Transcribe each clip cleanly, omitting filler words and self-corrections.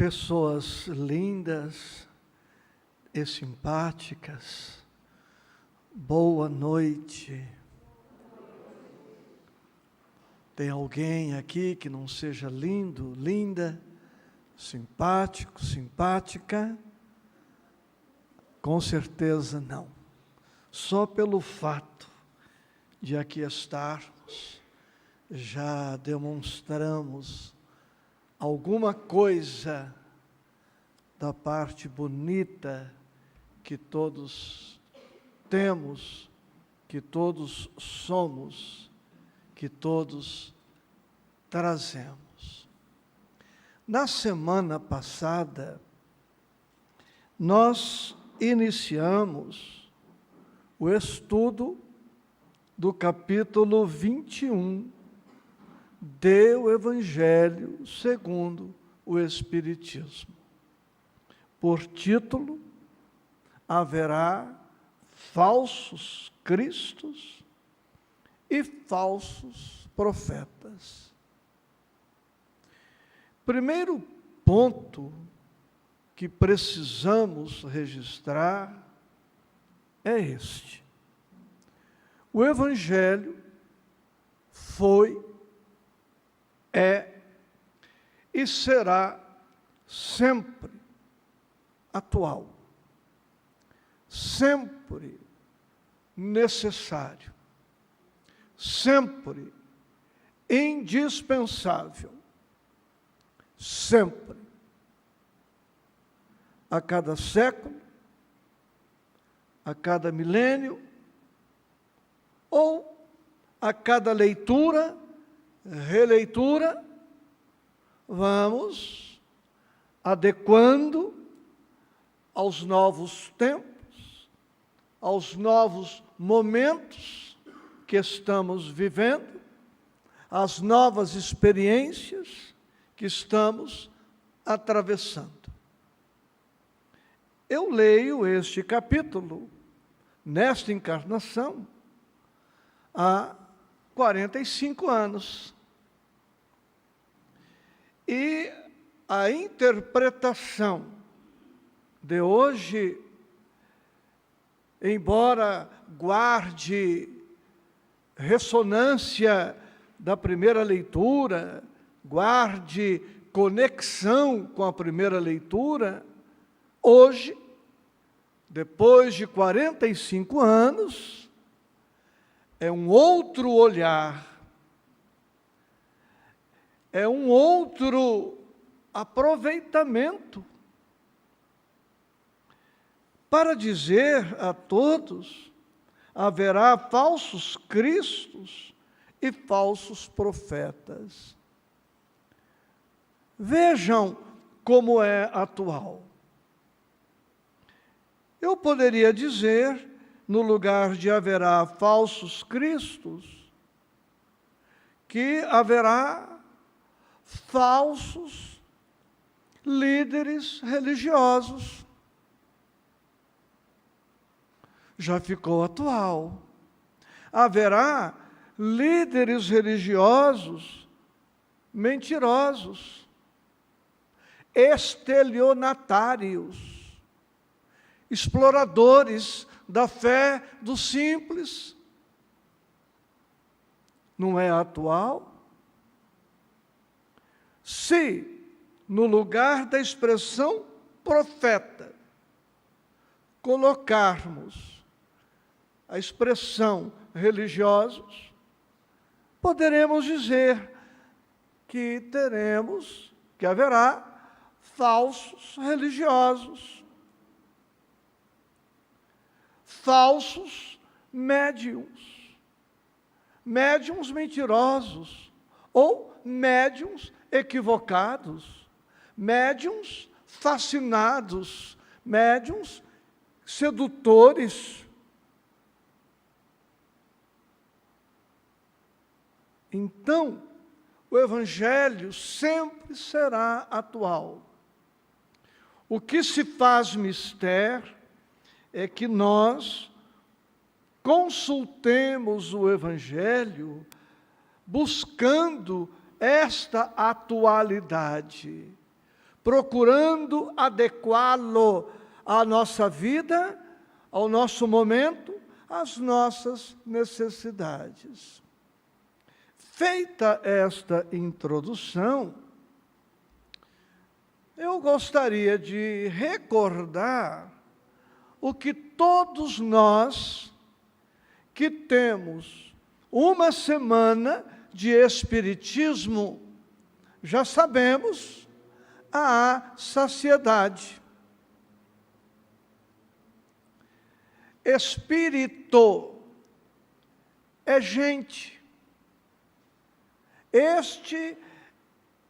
pessoas lindas e simpáticas, boa noite. Tem alguém aqui que não seja lindo, linda, simpático, simpática? Com certeza não. Só pelo fato de aqui estarmos, já demonstramos alguma coisa da parte bonita que todos temos, que todos somos, que todos trazemos. Na semana passada, nós iniciamos o estudo do capítulo 21 do Evangelho segundo o Espiritismo. Por título, haverá falsos cristos e falsos profetas. Primeiro ponto que precisamos registrar é este. O Evangelho foi, é e será sempre atual, sempre necessário, sempre indispensável, sempre, a cada século, a cada milênio, ou a cada leitura, releitura, vamos adequando aos novos tempos, aos novos momentos que estamos vivendo, às novas experiências que estamos atravessando. Eu leio este capítulo, nesta encarnação, há 45 anos. E a interpretação de hoje, embora guarde ressonância da primeira leitura, guarde conexão com a primeira leitura, hoje, depois de 45 anos, é um outro olhar, é um outro aproveitamento para dizer a todos: haverá falsos cristos e falsos profetas. Vejam como é atual. Eu poderia dizer, no lugar de haverá falsos cristos, que haverá falsos líderes religiosos. Já ficou atual. Haverá líderes religiosos mentirosos, estelionatários, exploradores da fé dos simples. Não é atual? Se, no lugar da expressão profeta, colocarmos a expressão religiosos, poderemos dizer que haverá falsos religiosos, falsos médiuns, médiuns mentirosos, ou médiuns equivocados, médiuns fascinados, médiuns sedutores. Então, o Evangelho sempre será atual. O que se faz mister é que nós consultemos o Evangelho buscando esta atualidade, procurando adequá-lo à nossa vida, ao nosso momento, às nossas necessidades. Feita esta introdução, eu gostaria de recordar o que todos nós que temos uma semana de Espiritismo já sabemos à saciedade. Espírito é gente. Este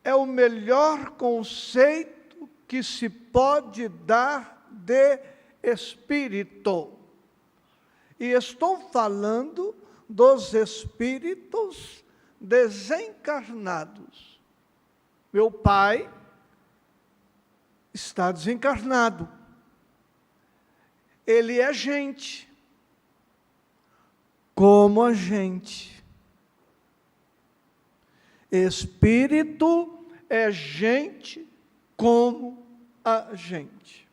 é o melhor conceito que se pode dar de espírito. E estou falando dos espíritos desencarnados. Meu pai está desencarnado. Ele é gente, como a gente. Espírito é gente como a gente.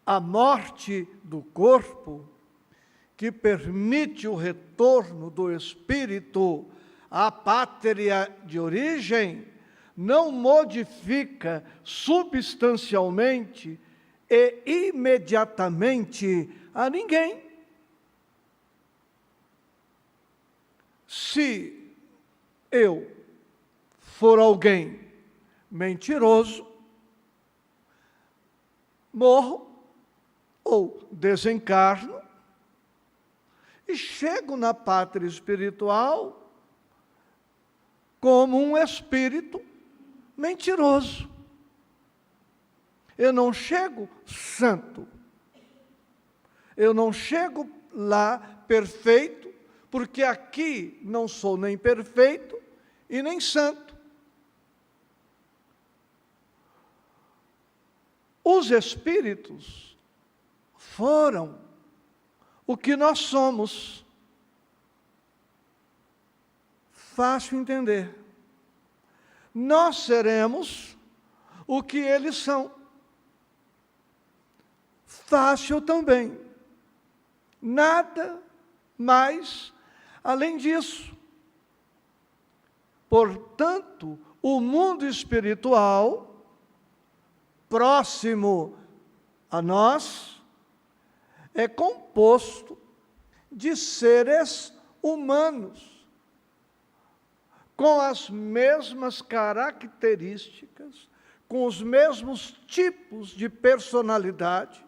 A morte do corpo, que permite o retorno do espírito à pátria de origem, não modifica substancialmente e imediatamente a ninguém. Se eu for alguém mentiroso, morro ou desencarno e chego na pátria espiritual como um espírito mentiroso. Eu não chego santo. Eu não chego lá perfeito, porque aqui não sou nem perfeito e nem santo. Os espíritos foram o que nós somos. Fácil entender. Nós seremos o que eles são. Fácil também. Nada mais além disso. Portanto, o mundo espiritual, próximo a nós, é composto de seres humanos, com as mesmas características, com os mesmos tipos de personalidade,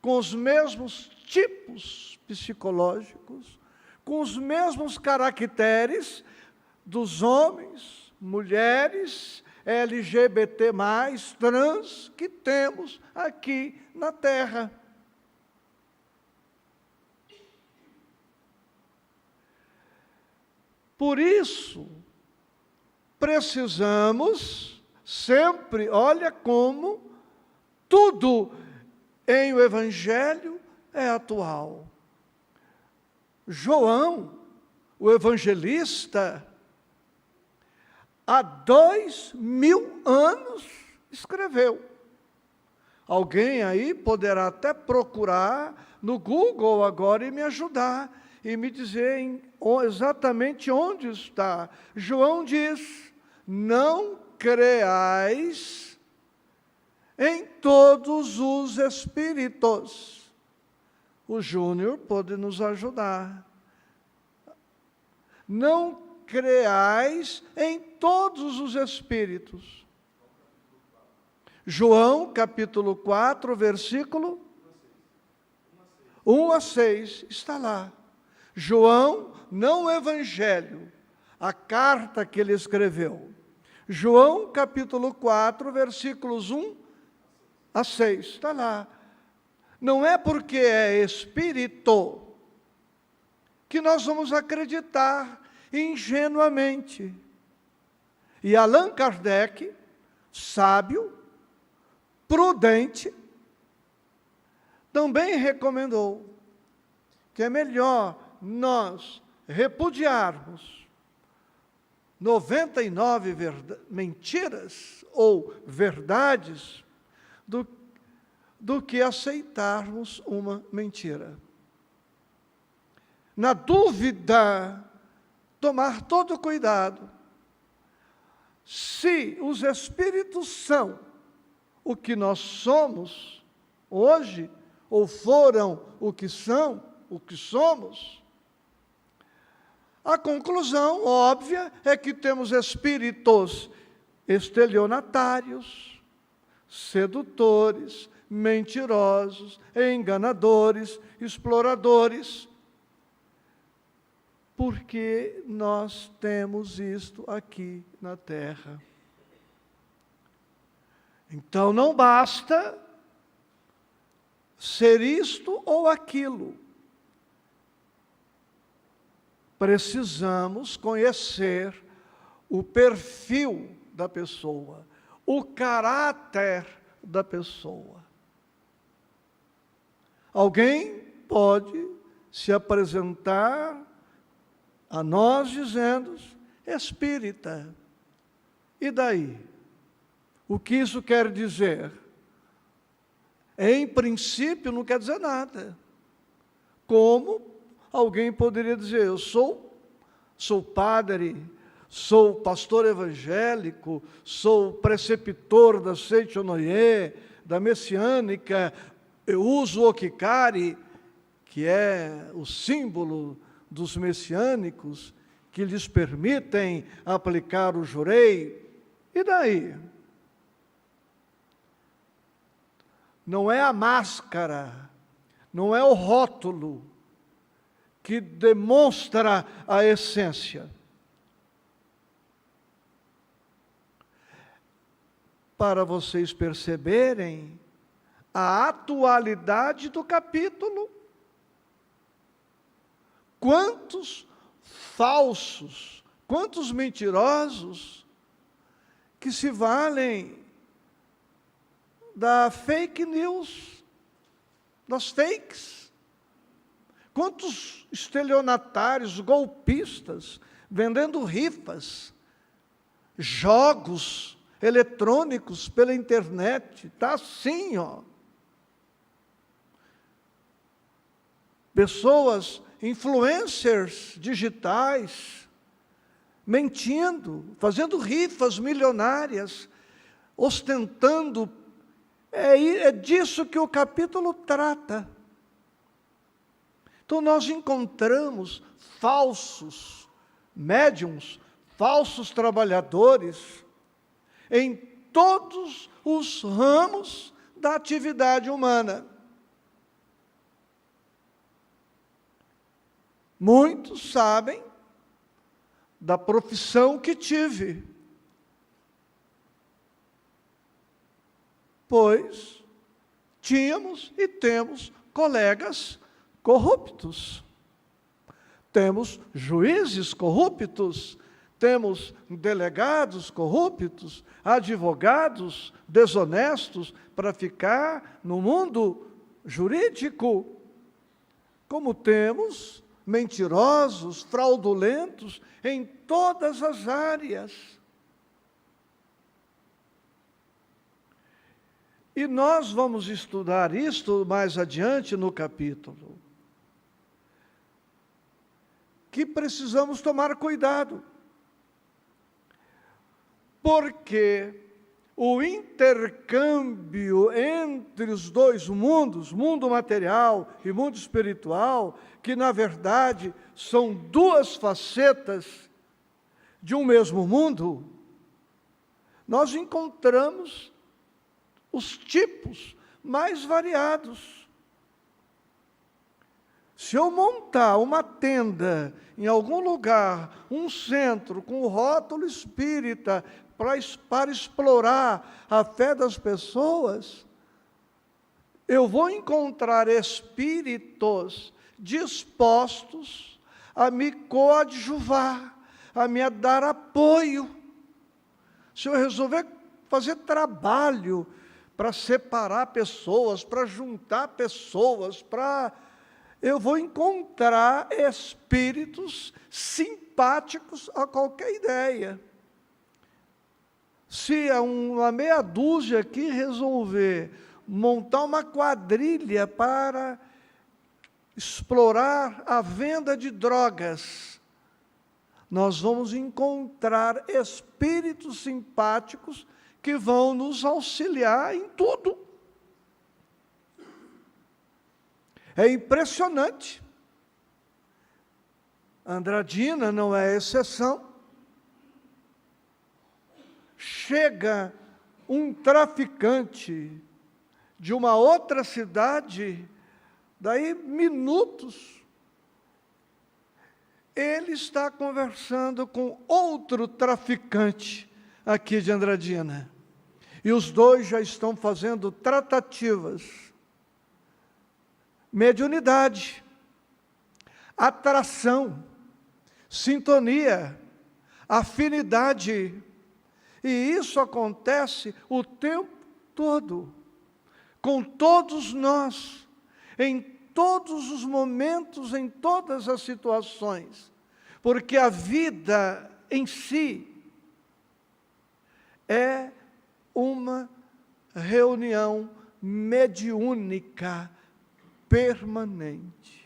com os mesmos tipos psicológicos, com os mesmos caracteres dos homens, mulheres, LGBT+, trans, que temos aqui na Terra. Por isso, precisamos sempre, olha como tudo em o Evangelho é atual. João, o evangelista, há 2000 anos escreveu. Alguém aí poderá até procurar no Google agora e me ajudar, e me dizer exatamente onde está. João diz: não creais em todos os espíritos. O Júnior pode nos ajudar. Não creais em todos os espíritos. João, capítulo 4, versículo 1 a 6, está lá. João, não o Evangelho, a carta que ele escreveu. João, capítulo 4, versículos 1 a 6, está lá. Não é porque é espírito que nós vamos acreditar ingenuamente. E Allan Kardec, sábio, prudente, também recomendou que é melhor nós repudiarmos 99 mentiras ou verdades do que aceitarmos uma mentira. Na dúvida, tomar todo cuidado. Se os espíritos são o que nós somos hoje, ou foram o que são, o que somos, a conclusão óbvia é que temos espíritos estelionatários, sedutores, mentirosos, enganadores, exploradores, porque nós temos isto aqui na Terra. Então não basta ser isto ou aquilo. Precisamos conhecer o perfil da pessoa, o caráter da pessoa. Alguém pode se apresentar a nós dizendo espírita. E daí? O que isso quer dizer? Em princípio, não quer dizer nada. Como alguém poderia dizer, eu sou padre, sou pastor evangélico, sou preceptor da Seitonoye, da Messiânica, eu uso o Okikari, que é o símbolo dos messiânicos, que lhes permitem aplicar o jurei. E daí? Não é a máscara, não é o rótulo que demonstra a essência. Para vocês perceberem a atualidade do capítulo, quantos falsos, quantos mentirosos que se valem da fake news, das fakes. Quantos estelionatários, golpistas, vendendo rifas, jogos eletrônicos pela internet, está assim, ó. Pessoas, influencers digitais, mentindo, fazendo rifas milionárias, ostentando. É disso que o capítulo trata. Então nós encontramos falsos médiums, falsos trabalhadores, em todos os ramos da atividade humana. Muitos sabem da profissão que tive, pois tínhamos e temos colegas corruptos, temos juízes corruptos, temos delegados corruptos, advogados desonestos para ficar no mundo jurídico, como temos mentirosos, fraudulentos em todas as áreas. E nós vamos estudar isto mais adiante no capítulo, que precisamos tomar cuidado, porque o intercâmbio entre os dois mundos, mundo material e mundo espiritual, que na verdade são duas facetas de um mesmo mundo, nós encontramos os tipos mais variados. Se eu montar uma tenda em algum lugar, um centro com o rótulo espírita, para explorar a fé das pessoas, eu vou encontrar espíritos dispostos a me coadjuvar, a me dar apoio. Se eu resolver fazer trabalho para separar pessoas, para juntar pessoas, para eu vou encontrar espíritos simpáticos a qualquer ideia. Se uma meia dúzia aqui resolver montar uma quadrilha para explorar a venda de drogas, nós vamos encontrar espíritos simpáticos que vão nos auxiliar em tudo. É impressionante. Andradina não é exceção. Chega um traficante de uma outra cidade, daí minutos, ele está conversando com outro traficante aqui de Andradina. E os dois já estão fazendo tratativas. Mediunidade, atração, sintonia, afinidade. E isso acontece o tempo todo, com todos nós, em todos os momentos, em todas as situações. Porque a vida em si é uma reunião mediúnica permanente.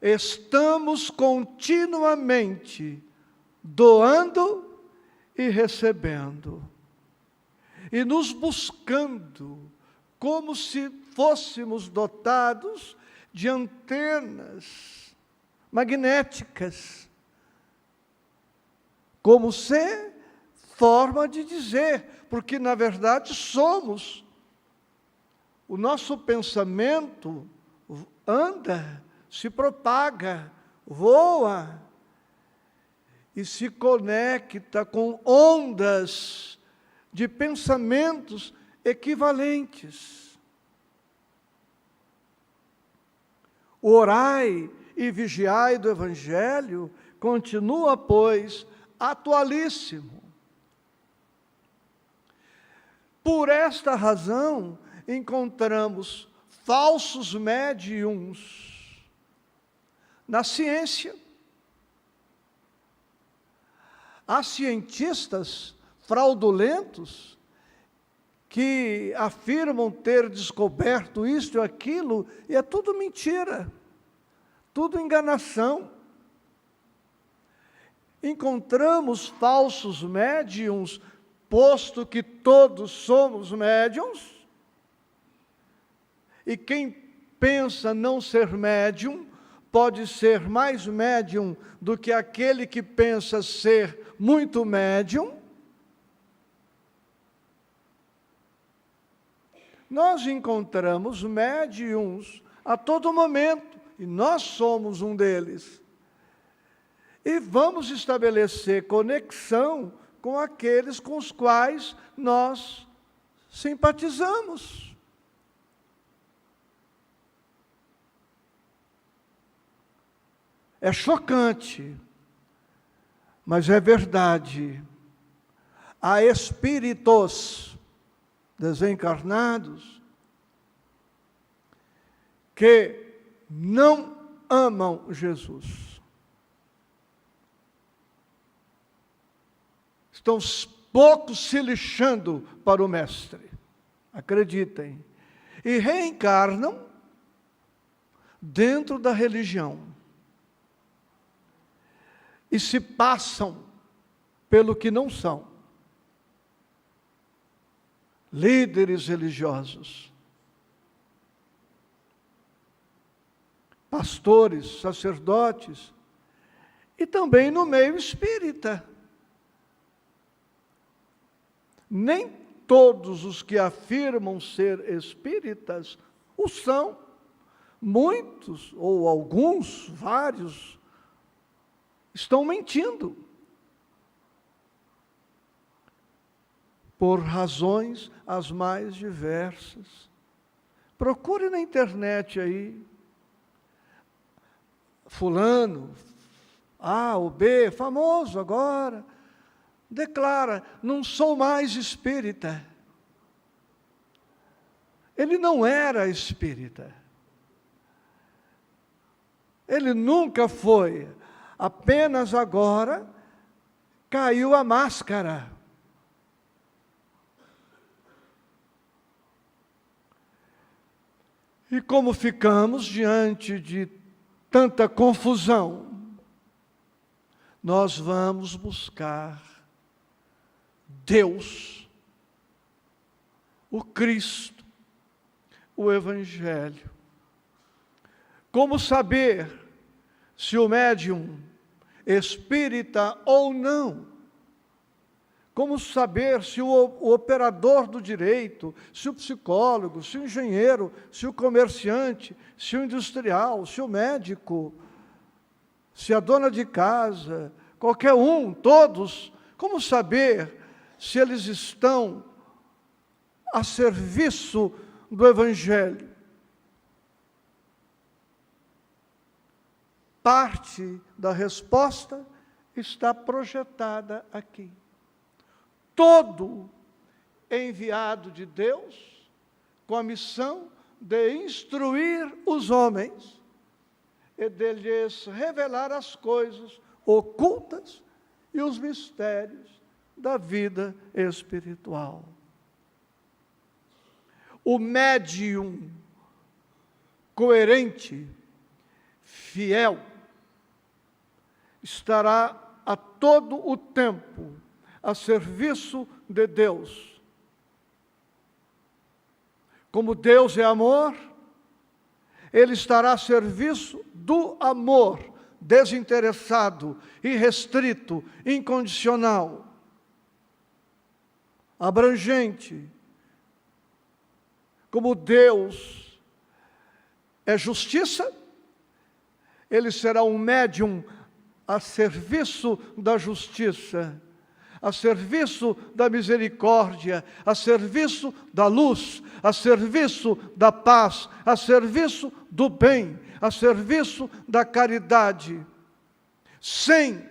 Estamos continuamente doando e recebendo, e nos buscando, como se fôssemos dotados de antenas magnéticas, como se forma de dizer, porque na verdade somos. O nosso pensamento anda, se propaga, voa e se conecta com ondas de pensamentos equivalentes. O orai e vigiai do Evangelho continua, pois, atualíssimo. Por esta razão, encontramos falsos médiums na ciência. Há cientistas fraudulentos que afirmam ter descoberto isto e aquilo, e é tudo mentira, tudo enganação. Encontramos falsos médiums, posto que todos somos médiums, e quem pensa não ser médium, pode ser mais médium do que aquele que pensa ser muito médium. Nós encontramos médiums a todo momento, e nós somos um deles. E vamos estabelecer conexão com aqueles com os quais nós simpatizamos. É chocante, mas é verdade. Há espíritos desencarnados que não amam Jesus. Estão poucos se lixando para o Mestre, acreditem, e reencarnam dentro da religião. E se passam pelo que não são. Líderes religiosos, pastores, sacerdotes, e também no meio espírita. Nem todos os que afirmam ser espíritas o são. Muitos, ou alguns, vários, estão mentindo. Por razões as mais diversas. Procure na internet aí. Fulano, A ou B, famoso agora, declara, não sou mais espírita. Ele não era espírita. Ele nunca foi. Apenas agora caiu a máscara. E como ficamos diante de tanta confusão, nós vamos buscar Deus, o Cristo, o Evangelho. Como saber se o médium espírita ou não? Como saber se o operador do direito, se o psicólogo, se o engenheiro, se o comerciante, se o industrial, se o médico, se a dona de casa, qualquer um, todos, como saber se eles estão a serviço do Evangelho? Parte da resposta está projetada aqui. Todo enviado de Deus com a missão de instruir os homens e de lhes revelar as coisas ocultas e os mistérios da vida espiritual. O médium coerente, fiel, estará a todo o tempo a serviço de Deus. Como Deus é amor, Ele estará a serviço do amor desinteressado, irrestrito, incondicional, abrangente. Como Deus é justiça, Ele será um médium a serviço da justiça, a serviço da misericórdia, a serviço da luz, a serviço da paz, a serviço do bem, a serviço da caridade, sem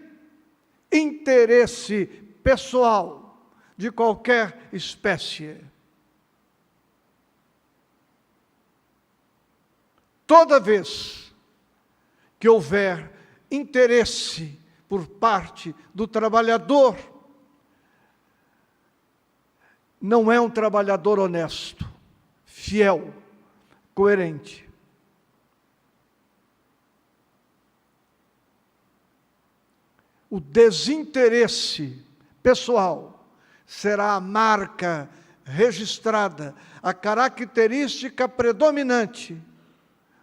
interesse pessoal de qualquer espécie. Toda vez que houver interesse por parte do trabalhador, não é um trabalhador honesto, fiel, coerente. O desinteresse pessoal será a marca registrada, a característica predominante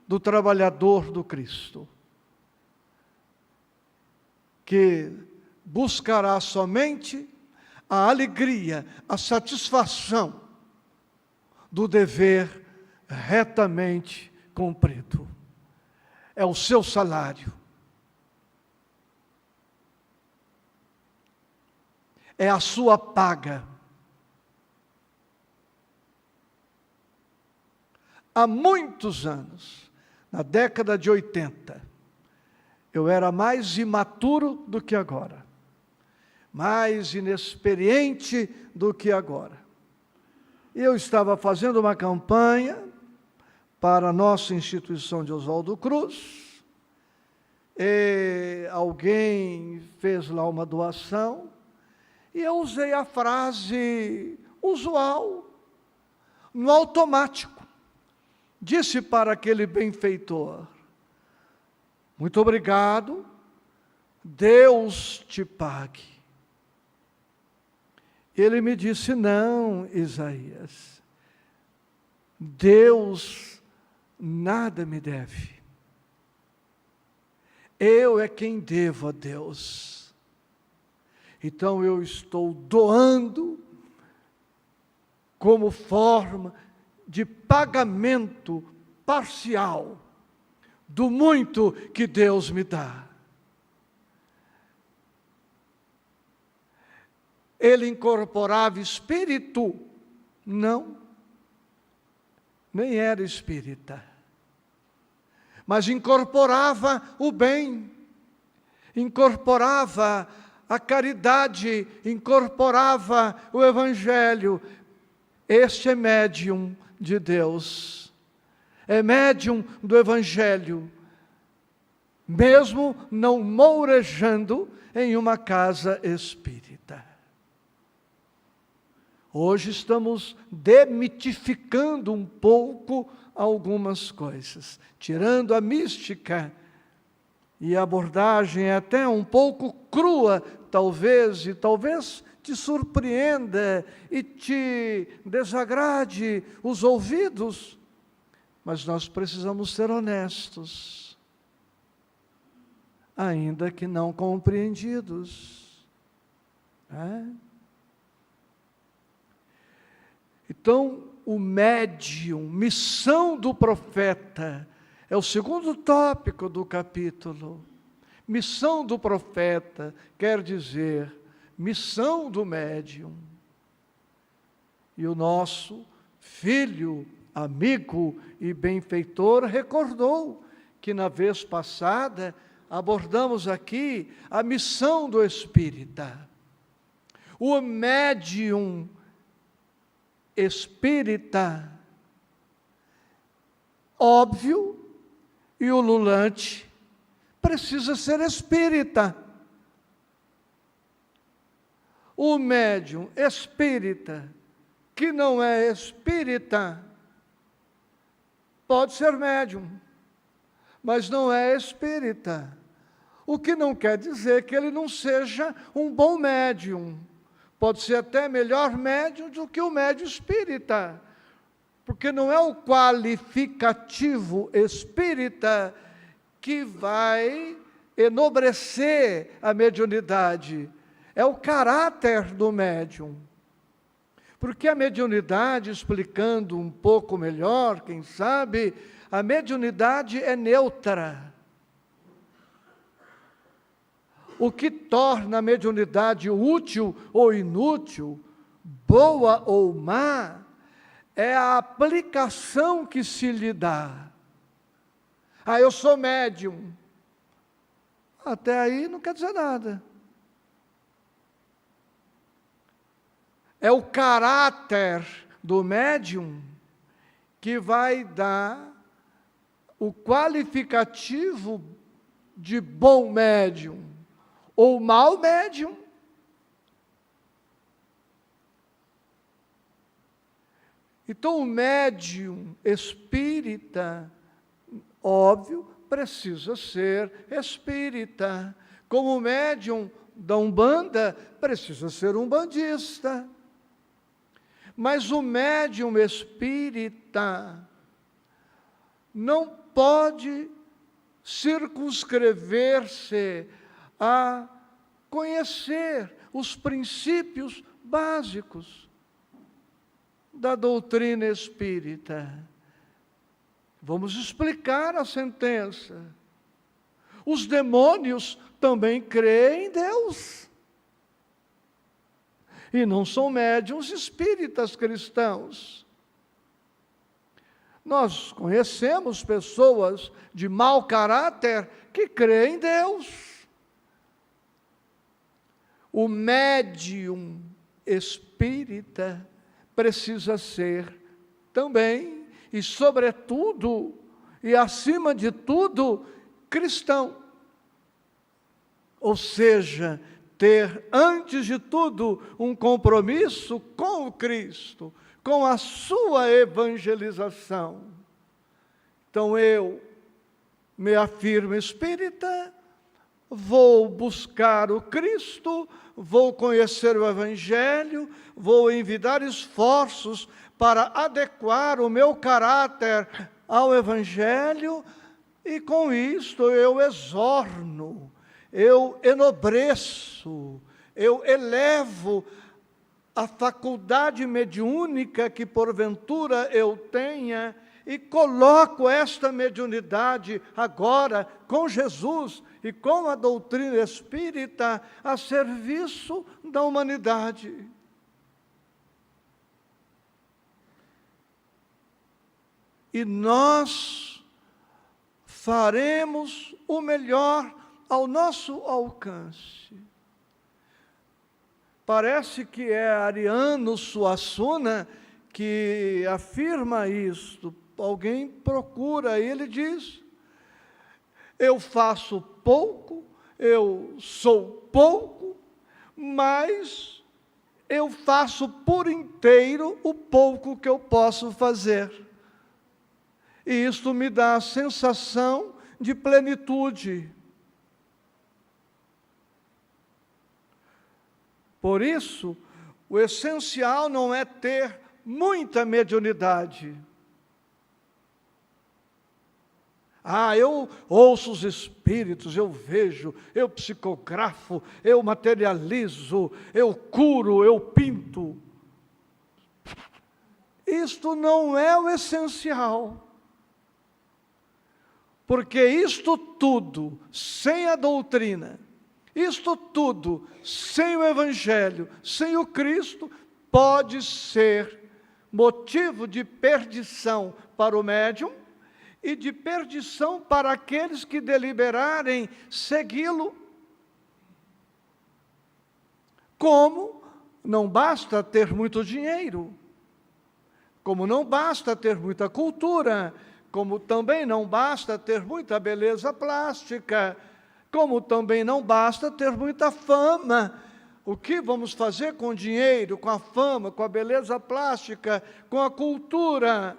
do trabalhador do Cristo, que buscará somente a alegria, a satisfação do dever retamente cumprido. É o seu salário. É a sua paga. Há muitos anos, na década de 80, eu era mais imaturo do que agora, mais inexperiente do que agora. Eu estava fazendo uma campanha para a nossa instituição de Oswaldo Cruz, e alguém fez lá uma doação, e eu usei a frase usual, no automático. Disse para aquele benfeitor: muito obrigado, Deus te pague. Ele me disse: não, Isaías, Deus nada me deve. Eu é quem devo a Deus. Então eu estou doando como forma de pagamento parcial do muito que Deus me dá. Ele incorporava espírito? Não, nem era espírita. Mas incorporava o bem, incorporava a caridade, incorporava o Evangelho. Este é médium de Deus, é médium do Evangelho, mesmo não mourejando em uma casa espírita. Hoje estamos demitificando um pouco algumas coisas, tirando a mística, e a abordagem é até um pouco crua, talvez te surpreenda e te desagrade os ouvidos, mas nós precisamos ser honestos, ainda que não compreendidos. Então, o médium, missão do profeta, é o segundo tópico do capítulo. Missão do profeta quer dizer missão do médium. E o nosso filho, amigo e benfeitor recordou que na vez passada abordamos aqui a missão do espírita. O médium espírita, óbvio e ululante, precisa ser espírita. O médium espírita, que não é espírita, pode ser médium, mas não é espírita. O que não quer dizer que ele não seja um bom médium. Pode ser até melhor médium do que o médium espírita, porque não é o qualificativo espírita que vai enobrecer a mediunidade, é o caráter do médium. Porque a mediunidade, explicando um pouco melhor, quem sabe, a mediunidade é neutra. O que torna a mediunidade útil ou inútil, boa ou má, é a aplicação que se lhe dá. Eu sou médium. Até aí não quer dizer nada. É o caráter do médium que vai dar o qualificativo de bom médium ou mau médium. Então, o médium espírita, óbvio, precisa ser espírita. Como o médium da Umbanda, precisa ser umbandista. Mas o médium espírita não pode circunscrever-se a conhecer os princípios básicos da doutrina espírita. Vamos explicar a sentença. Os demônios também creem em Deus. E não são médiuns espíritas cristãos. Nós conhecemos pessoas de mau caráter que creem em Deus. O médium espírita precisa ser também, e sobretudo, e acima de tudo, cristão. Ou seja, ter, antes de tudo, um compromisso com o Cristo, com a sua evangelização. Então eu me afirmo espírita, vou buscar o Cristo, vou conhecer o Evangelho, vou envidar esforços para adequar o meu caráter ao Evangelho, e com isto eu exorno, eu enobreço, eu elevo a faculdade mediúnica que porventura eu tenha, e coloco esta mediunidade agora com Jesus e com a doutrina espírita a serviço da humanidade. E nós faremos o melhor ao nosso alcance. Parece que é Ariano Suassuna que afirma isto. Alguém procura e ele diz: eu faço pouco, eu sou pouco, mas eu faço por inteiro o pouco que eu posso fazer. E isto me dá a sensação de plenitude. Por isso, o essencial não é ter muita mediunidade. Eu ouço os espíritos, eu vejo, eu psicografo, eu materializo, eu curo, eu pinto. Isto não é o essencial. Porque isto tudo, sem a doutrina, isto tudo, sem o Evangelho, sem o Cristo, pode ser motivo de perdição para o médium e de perdição para aqueles que deliberarem segui-lo. Como não basta ter muito dinheiro, como não basta ter muita cultura, como também não basta ter muita beleza plástica, como também não basta ter muita fama. O que vamos fazer com o dinheiro, com a fama, com a beleza plástica, com a cultura?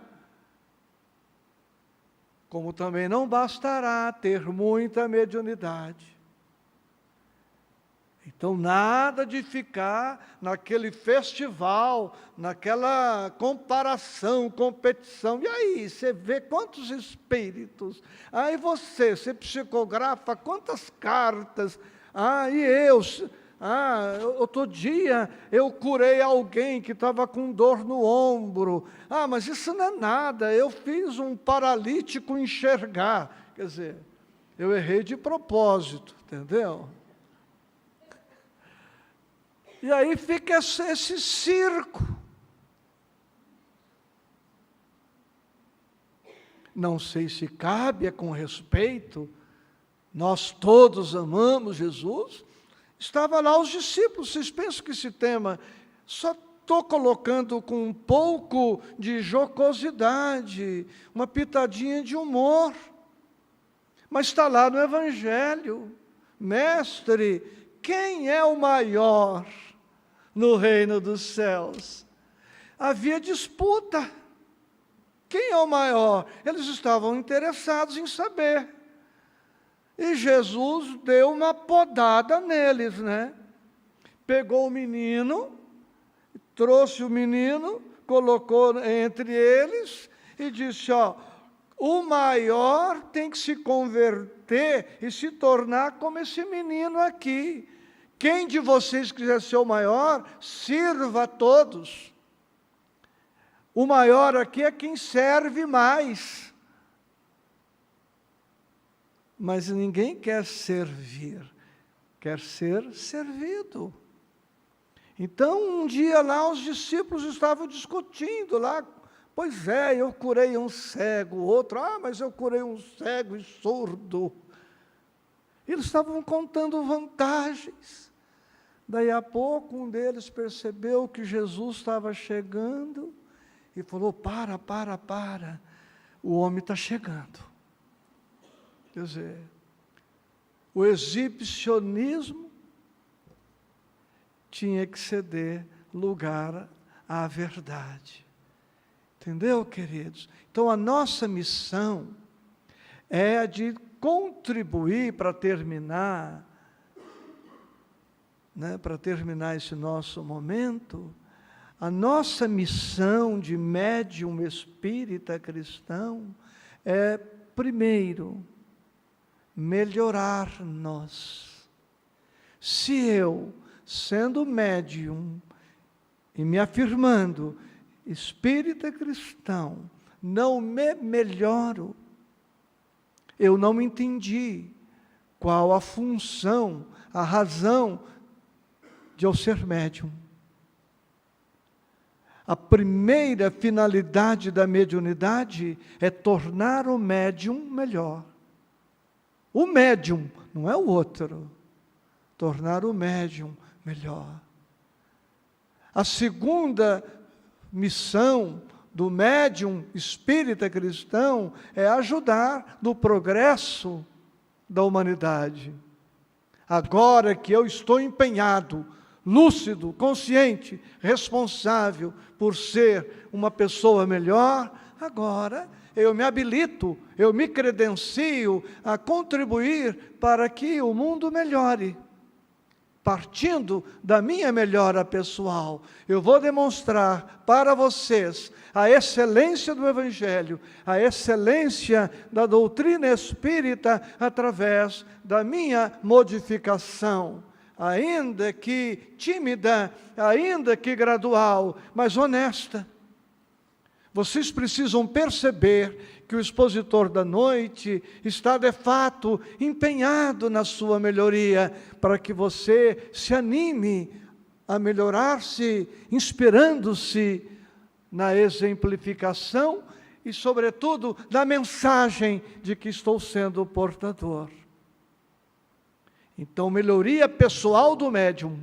Como também não bastará ter muita mediunidade. Então, nada de ficar naquele festival, naquela comparação, competição. E aí, você vê quantos espíritos. Aí você psicografa quantas cartas. Outro dia eu curei alguém que estava com dor no ombro. Mas isso não é nada, eu fiz um paralítico enxergar. Quer dizer, eu errei de propósito, entendeu? E aí fica esse circo. Não sei se cabe, é com respeito, nós todos amamos Jesus. Estava lá os discípulos, vocês pensam que esse tema, só estou colocando com um pouco de jocosidade, uma pitadinha de humor, mas está lá no Evangelho. Mestre, quem é o maior no reino dos céus? Havia disputa. Quem é o maior? Eles estavam interessados em saber. E Jesus deu uma podada neles, né? Pegou o menino, trouxe o menino, colocou entre eles e disse: o maior tem que se converter e se tornar como esse menino aqui. Quem de vocês quiser ser o maior, sirva a todos. O maior aqui é quem serve mais. Mas ninguém quer servir, quer ser servido. Então, um dia lá, os discípulos estavam discutindo lá. Pois é, eu curei um cego, outro, mas eu curei um cego e surdo. Eles estavam contando vantagens. Daí a pouco, um deles percebeu que Jesus estava chegando e falou: para, o homem está chegando. Quer dizer, o exibicionismo tinha que ceder lugar à verdade. Entendeu, queridos? Então, a nossa missão é a de contribuir para terminar, para terminar esse nosso momento. A nossa missão de médium espírita cristão é, primeiro, melhorar-nos. Se eu, sendo médium e me afirmando espírita cristão, não me melhoro, eu não entendi qual a função, a razão de eu ser médium. A primeira finalidade da mediunidade é tornar o médium melhor. O médium, não é o outro. Tornar o médium melhor. A segunda missão do médium espírita cristão é ajudar no progresso da humanidade. Agora que eu estou empenhado, lúcido, consciente, responsável por ser uma pessoa melhor, agora eu me habilito, eu me credencio a contribuir para que o mundo melhore. Partindo da minha melhora pessoal, eu vou demonstrar para vocês a excelência do Evangelho, a excelência da doutrina espírita através da minha modificação, ainda que tímida, ainda que gradual, mas honesta. Vocês precisam perceber que o expositor da noite está, de fato, empenhado na sua melhoria, para que você se anime a melhorar-se, inspirando-se na exemplificação e, sobretudo, na mensagem de que estou sendo portador. Então, melhoria pessoal do médium,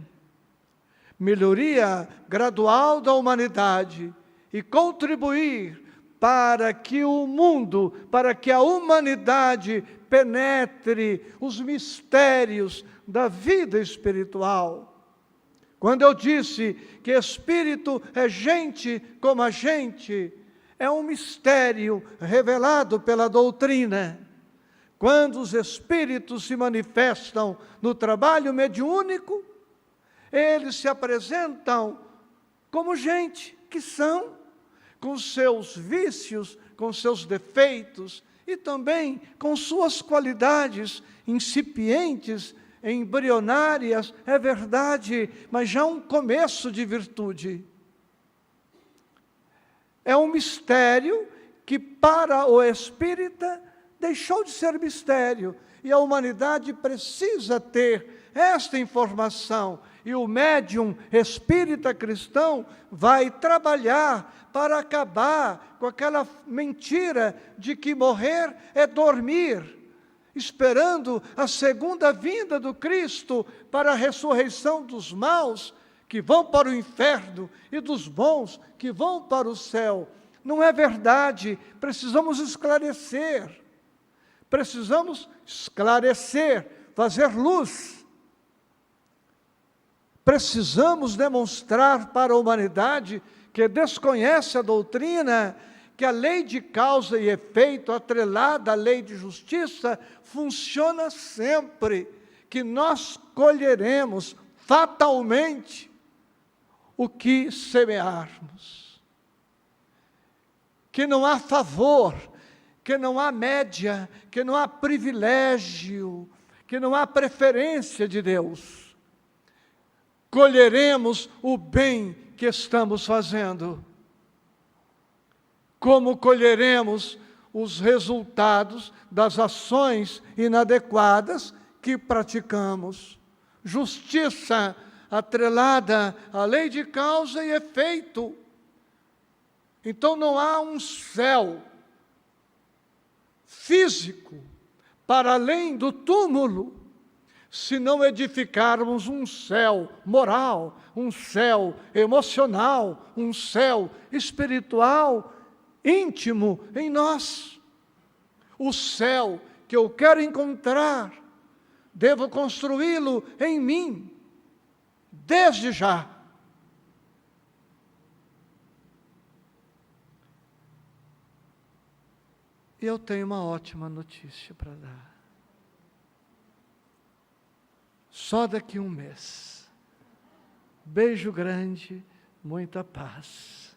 melhoria gradual da humanidade, e contribuir para que o mundo, para que a humanidade penetre os mistérios da vida espiritual. Quando eu disse que espírito é gente como a gente, é um mistério revelado pela doutrina. Quando os espíritos se manifestam no trabalho mediúnico, eles se apresentam como gente que são, com seus vícios, com seus defeitos e também com suas qualidades incipientes, embrionárias, é verdade, mas já um começo de virtude. É um mistério que para o espírita deixou de ser mistério e a humanidade precisa ter esta informação. E o médium espírita cristão vai trabalhar para acabar com aquela mentira de que morrer é dormir, esperando a segunda vinda do Cristo para a ressurreição dos maus que vão para o inferno e dos bons que vão para o céu. Não é verdade, precisamos esclarecer, fazer luz. Precisamos demonstrar para a humanidade que desconhece a doutrina, que a lei de causa e efeito, atrelada à lei de justiça, funciona sempre, que nós colheremos fatalmente o que semearmos. Que não há favor, que não há média, que não há privilégio, que não há preferência de Deus. Colheremos o bem que estamos fazendo. Como colheremos os resultados das ações inadequadas que praticamos? Justiça atrelada à lei de causa e efeito. Então não há um céu físico para além do túmulo, se não edificarmos um céu moral, um céu emocional, um céu espiritual, íntimo em nós. O céu que eu quero encontrar, devo construí-lo em mim, desde já. E eu tenho uma ótima notícia para dar. Só daqui a um mês. Beijo grande, muita paz.